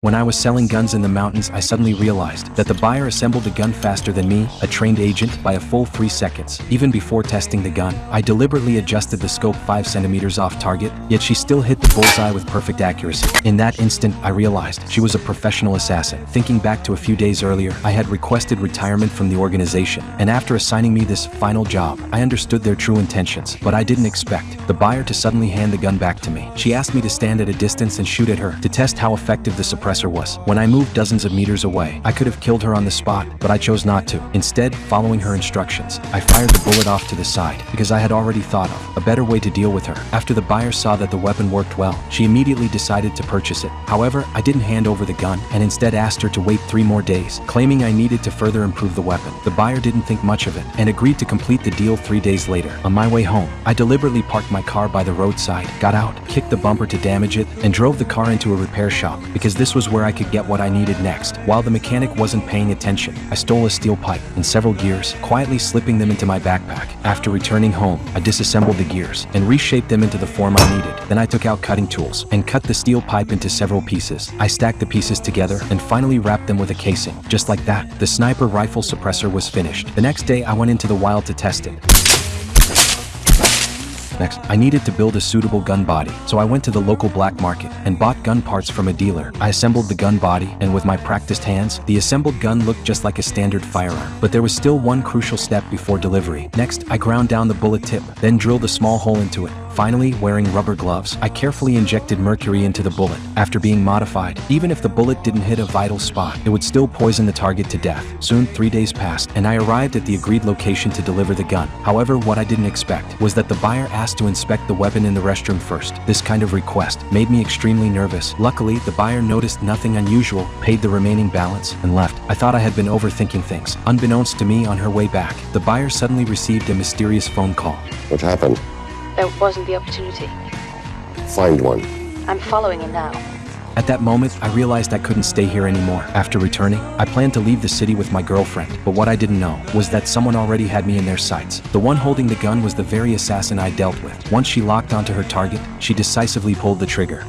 When I was selling guns in the mountains, I suddenly realized that the buyer assembled a gun faster than me, a trained agent, by a full 3 seconds. Even before testing the gun, I deliberately adjusted the scope 5 centimeters off target, yet she still hit the bullseye with perfect accuracy. In that instant, I realized she was a professional assassin. Thinking back to a few days earlier, I had requested retirement from the organization, and after assigning me this final job, I understood their true intentions. But I didn't expect the buyer to suddenly hand the gun back to me. She asked me to stand at a distance and shoot at her to test how effective the suppressor was. When I moved dozens of meters away, I could have killed her on the spot, but I chose not to. Instead, following her instructions, I fired the bullet off to the side because I had already thought of a better way to deal with her. After the buyer saw that the weapon worked well, she immediately decided to purchase it. However, I didn't hand over the gun and instead asked her to wait 3 more days, claiming I needed to further improve the weapon. The buyer didn't think much of it and agreed to complete the deal 3 days later. On my way home, I deliberately parked my car by the roadside, got out, kicked the bumper to damage it, and drove the car into a repair shop because this was where I could get what I needed next. While the mechanic wasn't paying attention, I stole a steel pipe and several gears, quietly slipping them into my backpack. After returning home, I disassembled the gears and reshaped them into the form I needed. Then I took out cutting tools and cut the steel pipe into several pieces. I stacked the pieces together and finally wrapped them with a casing. Just like that, the sniper rifle suppressor was finished. The next day, I went into the wild to test it. Next, I needed to build a suitable gun body, so I went to the local black market and bought gun parts from a dealer. I assembled the gun body, and with my practiced hands, the assembled gun looked just like a standard firearm. But there was still one crucial step before delivery. Next, I ground down the bullet tip, then drilled a small hole into it. Finally, wearing rubber gloves, I carefully injected mercury into the bullet. After being modified, even if the bullet didn't hit a vital spot, it would still poison the target to death. Soon, 3 days passed, and I arrived at the agreed location to deliver the gun. However, what I didn't expect was that the buyer asked to inspect the weapon in the restroom first. This kind of request made me extremely nervous. Luckily, the buyer noticed nothing unusual, paid the remaining balance, and left. I thought I had been overthinking things. Unbeknownst to me, on her way back, the buyer suddenly received a mysterious phone call. What happened? There wasn't the opportunity. Find one. I'm following him now. At that moment, I realized I couldn't stay here anymore. After returning, I planned to leave the city with my girlfriend, but what I didn't know was that someone already had me in their sights. The one holding the gun was the very assassin I dealt with. Once she locked onto her target, she decisively pulled the trigger.